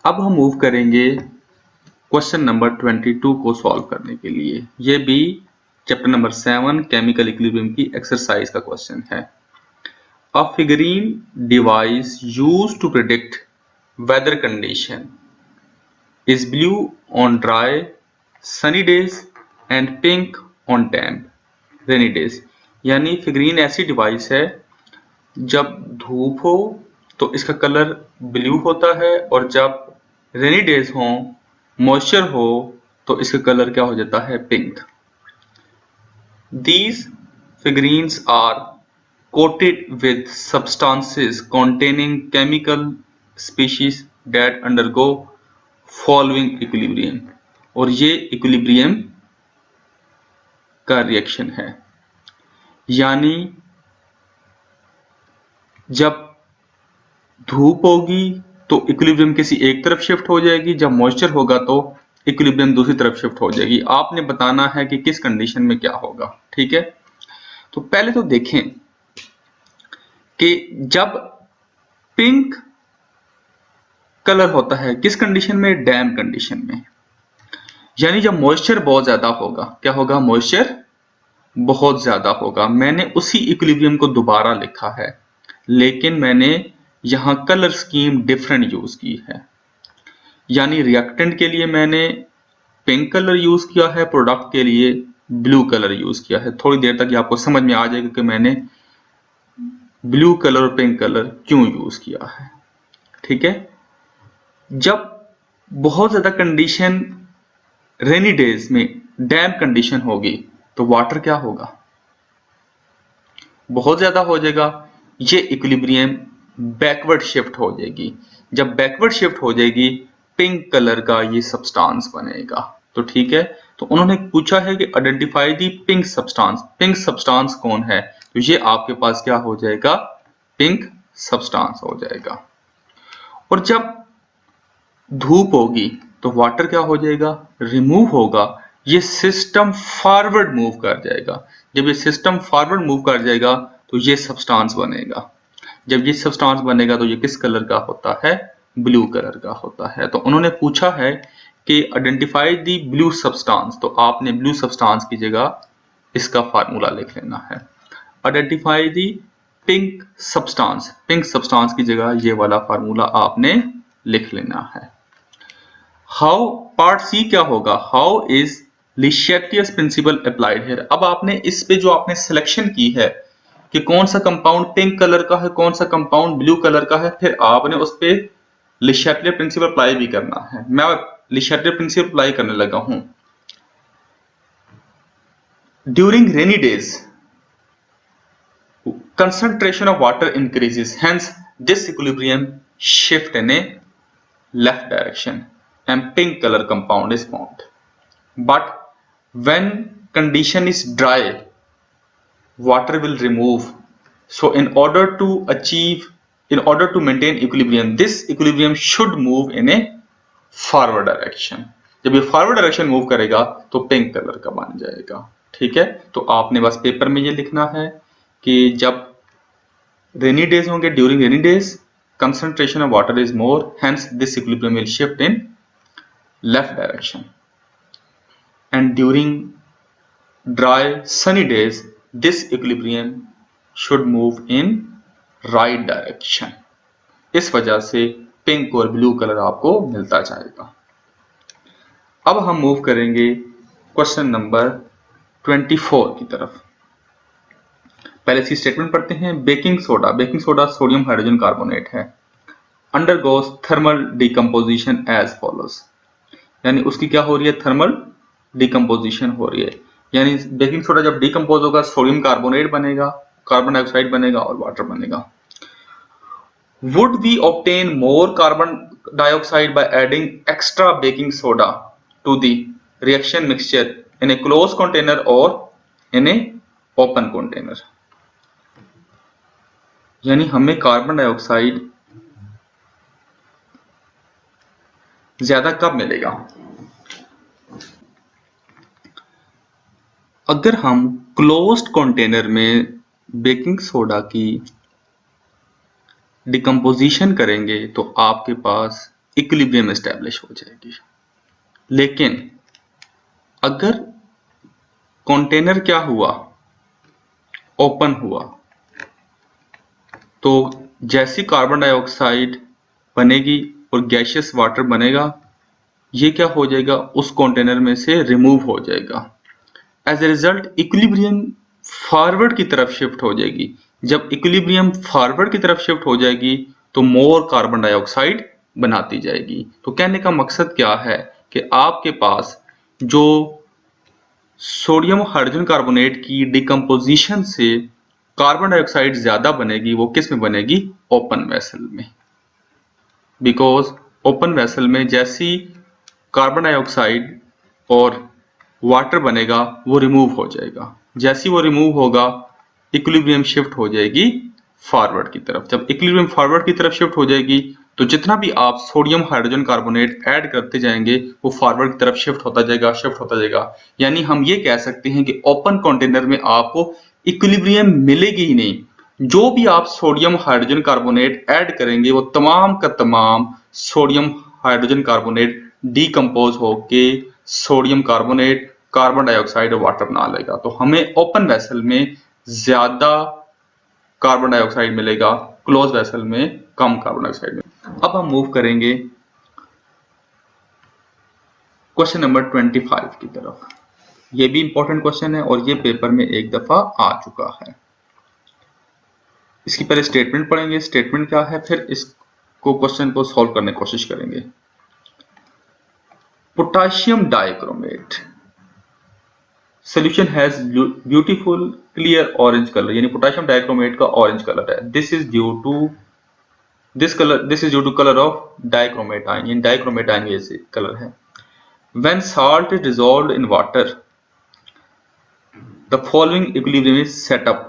अब हम मूव करेंगे क्वेश्चन नंबर 22 को सॉल्व करने के लिए। ये भी चैप्टर नंबर 7 केमिकल इक्विलिब्रियम की एक्सरसाइज का क्वेश्चन है। A figurine device used to predict weather condition is blue on dry sunny days and pink on damp rainy days। यानी फिगरीन ऐसी डिवाइस है जब धूप हो तो इसका कलर ब्लू होता है और जब रेनी डेज हो मॉइस्चर हो तो इसका कलर क्या हो जाता है, pink. These figurines are coated with substances containing chemical species that undergo following equilibrium। और ये इक्विलिब्रियम का रिएक्शन है, यानी जब धूप होगी तो इक्विलिब्रियम किसी एक तरफ शिफ्ट हो जाएगी, जब मॉइस्चर होगा तो इक्विलिब्रियम दूसरी तरफ शिफ्ट हो जाएगी। आपने बताना है कि किस कंडीशन में क्या होगा, ठीक है। तो पहले तो देखें कि जब पिंक कलर होता है किस कंडीशन में, डैम कंडीशन में, यानी जब मॉइस्चर बहुत ज्यादा होगा। क्या होगा, मॉइस्चर बहुत ज्यादा होगा। मैंने उसी इक्विलिब्रियम को दोबारा लिखा है, लेकिन मैंने यहां कलर स्कीम डिफरेंट यूज की है। यानी रिएक्टेंट के लिए मैंने पिंक कलर यूज किया है, प्रोडक्ट के लिए ब्लू कलर यूज किया है। थोड़ी देर तक ये आपको समझ में आ जाएगा कि मैंने ब्लू कलर और पिंक कलर क्यों यूज किया है, ठीक है। जब बहुत ज्यादा कंडीशन रेनी डेज में डैम कंडीशन होगी तो वाटर क्या होगा, बहुत ज्यादा हो जाएगा। ये इक्विलिब्रियम बैकवर्ड शिफ्ट हो जाएगी। जब बैकवर्ड शिफ्ट हो जाएगी पिंक कलर का ये सब्सटेंस बनेगा। तो ठीक है, तो उन्होंने पूछा है कि identify the pink substance. Pink substance कौन है, तो ये आपके पास क्या हो जाएगा, पिंक सब्सटेंस हो जाएगा। और जब धूप होगी तो वाटर क्या हो जाएगा, रिमूव होगा। ये सिस्टम फॉरवर्ड मूव कर जाएगा। जब ये सिस्टम फॉरवर्ड मूव कर जाएगा तो ये सब्सटेंस बनेगा। जब ये सब्सटेंस बनेगा तो ये किस कलर का होता है, ब्लू कलर का होता है। तो उन्होंने पूछा है कि आइडेंटिफाई दी ब्लू सब्सटेंस, तो आपने ब्लू सब्सटेंस की जगह इसका फार्मूला लिख लेना है। Identify the pink substance, pink substance की जगह ये वाला फार्मूला आपने लिख लेना है। हाउ, पार्ट सी क्या होगा, how is Le Chatelier's principle applied here. अब आपने इस पे जो आपने सिलेक्शन की है कि कौन सा कंपाउंड पिंक कलर का है, कौन सा कंपाउंड ब्लू कलर का है, फिर आपने उस पे लिशेटियर प्रिंसिपल अप्लाई भी करना है। मैं लिशेटियर प्रिंसिपल अप्लाई करने लगा हूं। During rainy days concentration of water increases, hence this equilibrium shift in a left direction and pink color compound is formed. But when condition is dry, water will remove. So in order to maintain equilibrium, this equilibrium should move in a forward direction। जब ये forward direction move करेगा तो pink colour का बन जाएगा, ठीक है। तो आपने बस पेपर में ये लिखना है कि जब रेनी डेज होंगे, during rainy days concentration of water is more, hence this equilibrium will shift in left direction, and during dry sunny days this equilibrium should move in right direction। इस वजह से पिंक और blue colour आपको मिलता जाएगा। अब हम move करेंगे क्वेश्चन नंबर 24 की तरफ। पहले सी स्टेटमेंट पढ़ते हैं। Baking soda, baking soda sodium hydrogen carbonate है, undergoes thermal decomposition as follows. यानी उसकी क्या हो रही है, थर्मल डिकम्पोजिशन हो रही है। यानी बेकिंग सोडा जब डिकम्पोज होगा सोडियम कार्बोनेट बनेगा, कार्बन डाइऑक्साइड बनेगा और वाटर बनेगा। Would we obtain more carbon dioxide by adding extra baking soda to the reaction mixture in a close container और इन ए ओपन कंटेनर। यानी हमें carbon dioxide ज्यादा कब मिलेगा, अगर हम क्लोज्ड कंटेनर में बेकिंग सोडा की डिकम्पोजिशन करेंगे तो आपके पास इक्विलिब्रियम एस्टेब्लिश हो जाएगी। लेकिन अगर कंटेनर क्या हुआ, ओपन हुआ, तो जैसी कार्बन डाइऑक्साइड बनेगी और गैसियस वाटर बनेगा, ये क्या हो जाएगा, उस कंटेनर में से रिमूव हो जाएगा। As a result equilibrium forward की तरफ शिफ्ट हो जाएगी। जब इक्विलिब्रियम फॉरवर्ड की तरफ शिफ्ट हो जाएगी तो मोर कार्बन डाइऑक्साइड बनाती जाएगी। तो कहने का मकसद क्या है कि आपके पास जो सोडियम हाइड्रोजन कार्बोनेट की डिकम्पोजिशन से कार्बन डाइऑक्साइड ज्यादा बनेगी, वो किस में बनेगी, ओपन वेसल में। बिकॉज ओपन वेसल में जैसी कार्बन डाइऑक्साइड और वाटर बनेगा वो रिमूव हो जाएगा। जैसी वो रिमूव होगा इक्विलिब्रियम शिफ्ट हो जाएगी फॉरवर्ड की तरफ। जब इक्विलिब्रियम फॉरवर्ड की तरफ शिफ्ट हो जाएगी तो जितना भी आप सोडियम हाइड्रोजन कार्बोनेट ऐड करते जाएंगे वो फॉरवर्ड की तरफ शिफ्ट होता जाएगा, शिफ्ट होता जाएगा। यानी हम ये कह सकते हैं कि ओपन कंटेनर में आपको इक्विलिब्रियम मिलेगी ही नहीं। जो भी आप सोडियम हाइड्रोजन कार्बोनेट ऐड करेंगे वो तमाम का तमाम सोडियम हाइड्रोजन कार्बोनेट डीकम्पोज होके सोडियम कार्बोनेट, कार्बन डाइऑक्साइड और वाटर बना लेगा। तो हमें ओपन वेसल में ज्यादा कार्बन डाइऑक्साइड मिलेगा, क्लोज वेसल में कम कार्बन डाइऑक्साइड मिलेगा। अब हम मूव करेंगे क्वेश्चन नंबर 25 की तरफ। ये भी इंपॉर्टेंट क्वेश्चन है और ये पेपर में एक दफा आ चुका है। इसकी पहले स्टेटमेंट पढ़ेंगे, स्टेटमेंट क्या है, फिर इसको क्वेश्चन को सॉल्व करने की कोशिश करेंगे। Potassium dichromate solution has beautiful clear orange color, यानी पोटेशियम डाइक्रोमेट का ऑरेंज कलर है। this is due to color of dichromate ion, यानी डाइक्रोमेट आयन ये कलर है। when salt is dissolved in water the following equilibrium is set up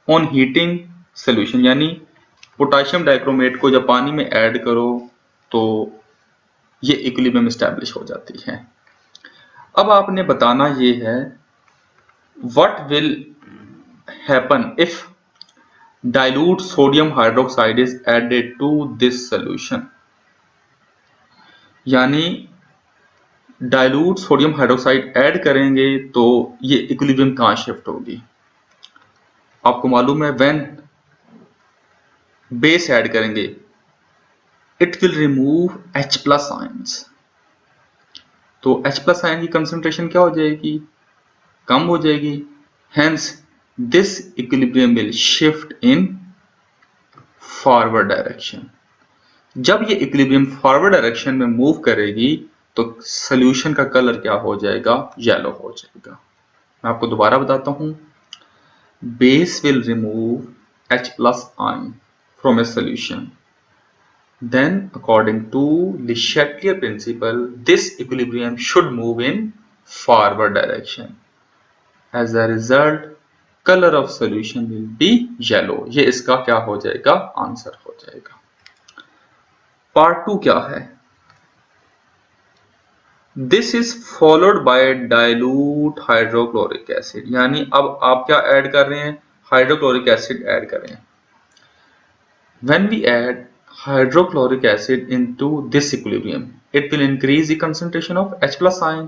on heating solution, यानी potassium dichromate को जब पानी में ऐड करो तो ये इक्विलिब्रियम एस्टैब्लिश हो जाती है। अब आपने बताना ये है what will happen if dilute sodium hydroxide is added to this solution, यानी डाइल्यूट सोडियम हाइड्रोक्साइड ऐड करेंगे तो ये इक्विलिब्रियम कहां शिफ्ट होगी। आपको मालूम है व्हेन बेस ऐड करेंगे it will remove H+ ions, तो H+ आयन की कंसंट्रेशन क्या हो जाएगी, कम हो जाएगी। Hence this equilibrium will shift in forward direction. जब ये इक्विलिब्रियम फॉरवर्ड डायरेक्शन में मूव करेगी तो सॉल्यूशन का कलर क्या हो जाएगा, येलो हो जाएगा। मैं आपको दोबारा बताता हूं, base will remove H+ ion from A solution, then according to Le Chatelier principle this equilibrium should move in forward direction. As a result color of solution will be yellow। ये इसका क्या हो जाएगा, आंसर हो जाएगा। Part 2 क्या है, this is followed by dilute hydrochloric acid, यानी अब आप क्या ऐड कर रहे हैं, हाइड्रोक्लोरिक एसिड ऐड कर रहे हैं। When we add hydrochloric acid into this equilibrium, it will increase the concentration of H+ ion.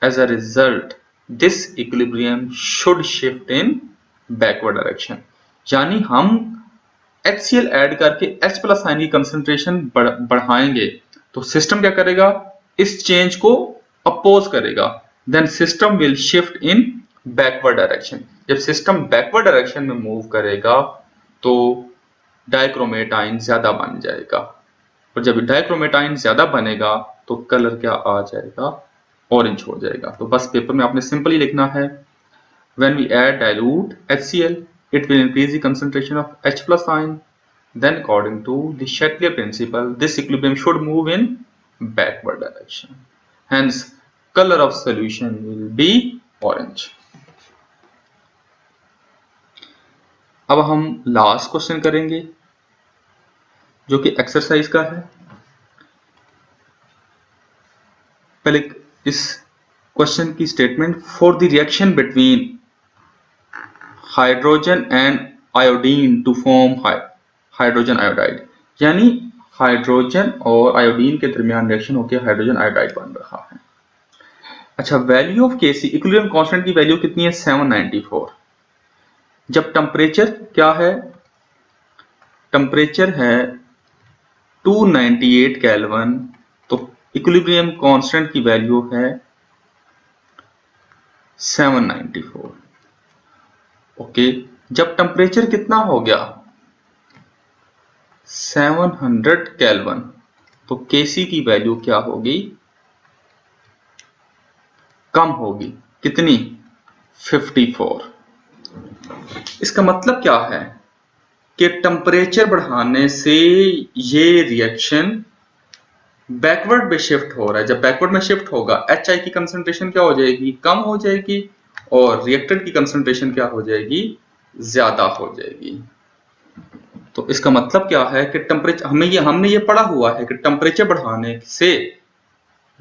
As a result, this equilibrium should shift in backward direction. यानी हम HCl ऐड करके H+ ion की concentration बढ़ाएंगे तो system क्या करेगा, इस change को अपोज करेगा। Then system will shift in backward direction. जब सिस्टम बैकवर्ड डायरेक्शन में मूव करेगा तो डाइक्रोमेट आयन ज्यादा बन जाएगा, और जब डाइक्रोमेट आयन ज्यादा बनेगा तो कलर क्या आ जाएगा, ऑरेंज हो जाएगा। तो बस पेपर में आपने सिंपली लिखना है when we add dilute HCl it will increase the concentration of H+ ion, then according to the Chatelier principle this equilibrium should move in backward direction, hence color of solution will be orange। अब हम last question करेंगे जो कि exercise का है। पहले इस question की statement, for the reaction between hydrogen and iodine to form hydrogen iodide, यानी हाइड्रोजन और आयोडीन के दरमियान रिएक्शन होकर हाइड्रोजन आयोडाइड बन रहा है। अच्छा, value of KC, equilibrium constant की वैल्यू कितनी है? 794। जब टेम्परेचर क्या है? टेम्परेचर है 298 केल्विन, तो इक्विलिब्रियम कांस्टेंट की वैल्यू है 794। ओके, जब टेम्परेचर कितना हो गया? 700 केल्विन, तो केसी की वैल्यू क्या होगी? कम होगी। कितनी? 54। इसका मतलब क्या है कि टेम्परेचर बढ़ाने से ये रिएक्शन बैकवर्ड में शिफ्ट हो रहा है। जब बैकवर्ड में शिफ्ट होगा, HI की कंसंट्रेशन क्या हो जाएगी? कम हो जाएगी, और रिएक्टेंट की कंसंट्रेशन क्या हो जाएगी? ज्यादा हो जाएगी। तो इसका मतलब क्या है कि टेम्परेचर, हमने ये पढ़ा हुआ है कि टेम्परेचर बढ़ाने से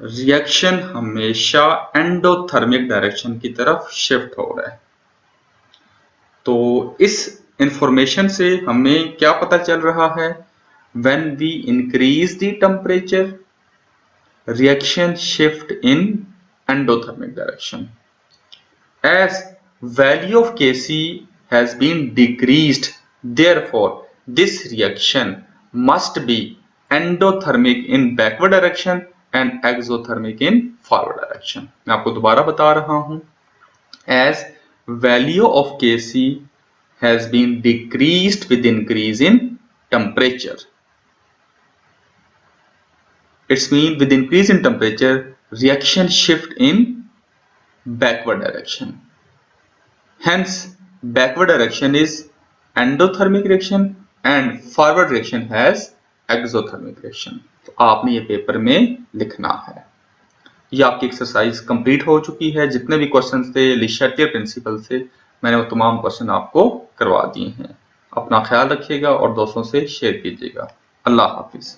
रिएक्शन हमेशा एंडोथर्मिक डायरेक्शन की तरफ शिफ्ट हो रहा है। तो इस इंफॉर्मेशन से हमें क्या पता चल रहा है? when we increase the temperature, reaction shift in endothermic direction. As value of Kc has been decreased, therefore this reaction must be endothermic in backward direction and exothermic in forward direction. मैं आपको दोबारा बता रहा हूं, as value of Kc has been decreased with increase in temperature. It's mean with increase in temperature, reaction shift in backward direction. Hence, backward direction is endothermic reaction and forward reaction has exothermic reaction. तो आपने ये paper में लिखना है। ये आपकी exercise complete हो चुकी है। जितने भी क्वेश्चन थे ले शार्टियर प्रिंसिपल से, मैंने वो तमाम क्वेश्चन आपको करवा दिए हैं। अपना ख्याल रखिएगा और दोस्तों से शेयर कीजिएगा। अल्लाह हाफिज।